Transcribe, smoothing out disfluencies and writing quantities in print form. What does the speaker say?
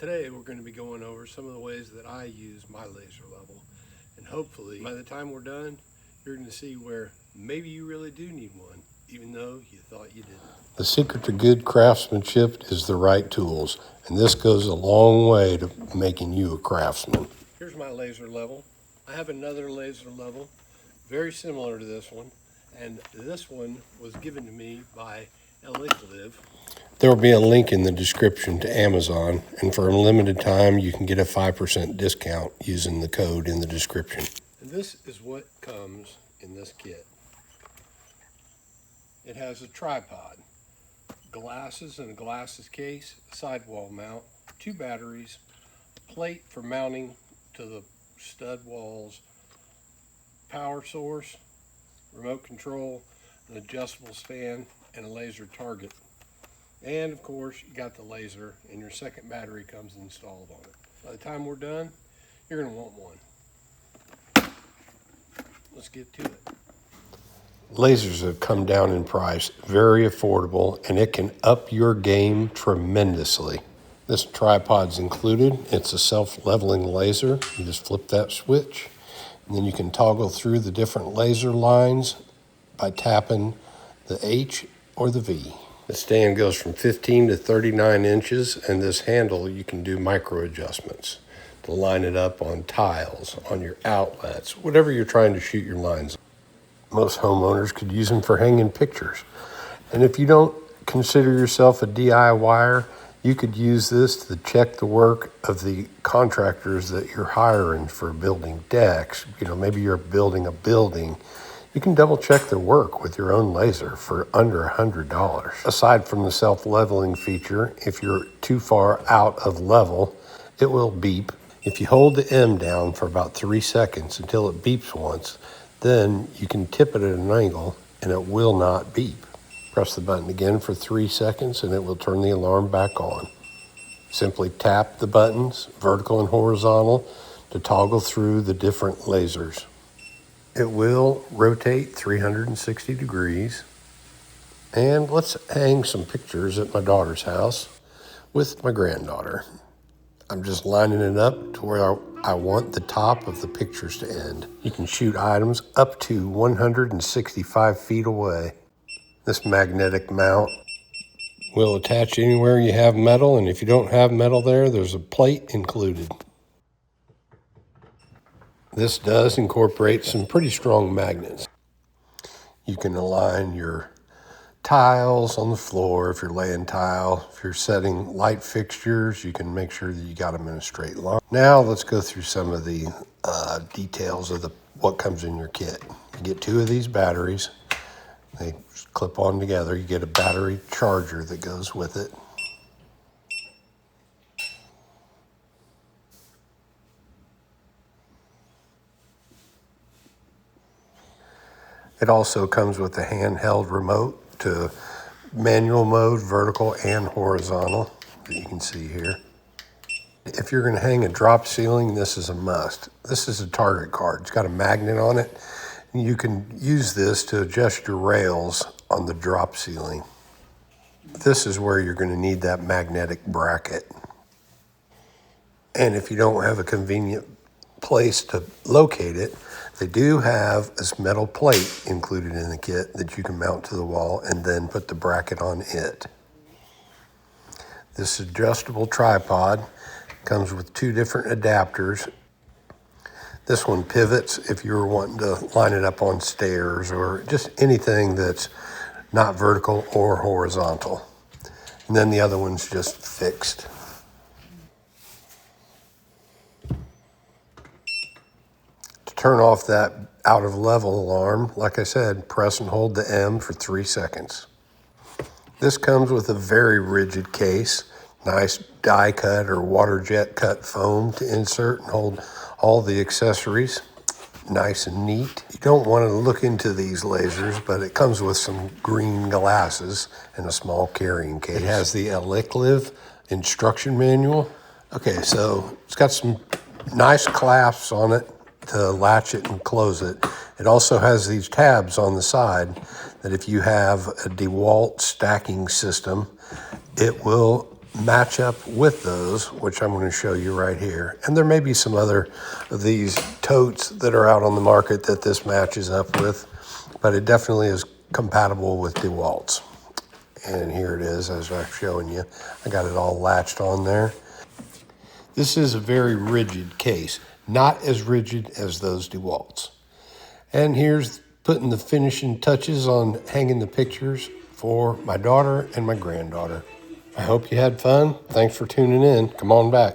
Today we're going to be going over some of the ways that I use my laser level, and hopefully by the time we're done you're going to see where maybe you really do need one even though you thought you didn't. The secret to good craftsmanship is the right tools, and this goes a long way to making you a craftsman. Here's my laser level. I have another laser level very similar to this one, and this one was given to me by Elikliv. There will be a link in the description to Amazon, and for a limited time you can get a 5% discount using the code in the description. And this is what comes in this kit. It has a tripod, glasses and a glasses case, a sidewall mount, 2 batteries, a plate for mounting to the stud walls, power source, remote control, an adjustable stand, and a laser target. And of course you got the laser, and your second battery comes installed on it. By the time we're done, you're going to want one. Let's get to it. Lasers have come down in price, very affordable, and it can up your game tremendously. This tripod's included. It's a self-leveling laser. You just flip that switch, and then you can toggle through the different laser lines by tapping the H or the V. The stand goes from 15 to 39 inches, and this handle you can do micro adjustments to line it up on tiles, on your outlets, whatever you're trying to shoot your lines. Most homeowners could use them for hanging pictures. And if you don't consider yourself a DIYer, you could use this to check the work of the contractors that you're hiring for building decks. Maybe you're building a building. You can double check their work with your own laser for under $100. Aside from the self-leveling feature, if you're too far out of level, it will beep. If you hold the M down for about 3 seconds until it beeps once, then you can tip it at an angle and it will not beep. Press the button again for 3 seconds and it will turn the alarm back on. Simply tap the buttons, vertical and horizontal, to toggle through the different lasers. It will rotate 360 degrees. And let's hang some pictures at my daughter's house with my granddaughter. I'm just lining it up to where I want the top of the pictures to end. You can shoot items up to 165 feet away. This magnetic mount will attach anywhere you have metal, and if you don't have metal there, there's a plate included. This does incorporate some pretty strong magnets. You can align your tiles on the floor if you're laying tile. If you're setting light fixtures, you can make sure that you got them in a straight line. Now let's go through some of the details of what comes in your kit. You get 2 of these batteries. They clip on together. You get a battery charger that goes with it. It also comes with a handheld remote to manual mode, vertical and horizontal, that you can see here. If you're going to hang a drop ceiling, this is a must. This is a target card. It's got a magnet on it. And you can use this to adjust your rails on the drop ceiling. This is where you're going to need that magnetic bracket. And if you don't have a convenient place to locate it, they do have this metal plate included in the kit that you can mount to the wall and then put the bracket on it. This adjustable tripod comes with 2 different adapters. This one pivots if you're wanting to line it up on stairs or just anything that's not vertical or horizontal. And then the other one's just fixed. Turn off that out of level alarm, like I said, press and hold the M for 3 seconds. This comes with a very rigid case, nice die cut or water jet cut foam to insert and hold all the accessories, nice and neat. You don't want to look into these lasers, but it comes with some green glasses and a small carrying case. It has the Elikliv instruction manual. Okay, so it's got some nice clasps on it to latch it and close it. It also has these tabs on the side that if you have a DeWalt stacking system, it will match up with those, which I'm going to show you right here. And there may be some other of these totes that are out on the market that this matches up with, but it definitely is compatible with DeWalt's. And here it is, as I'm showing you. I got it all latched on there. This is a very rigid case, not as rigid as those DeWalt's. And here's putting the finishing touches on hanging the pictures for my daughter and my granddaughter. I hope you had fun. Thanks for tuning in. Come on back.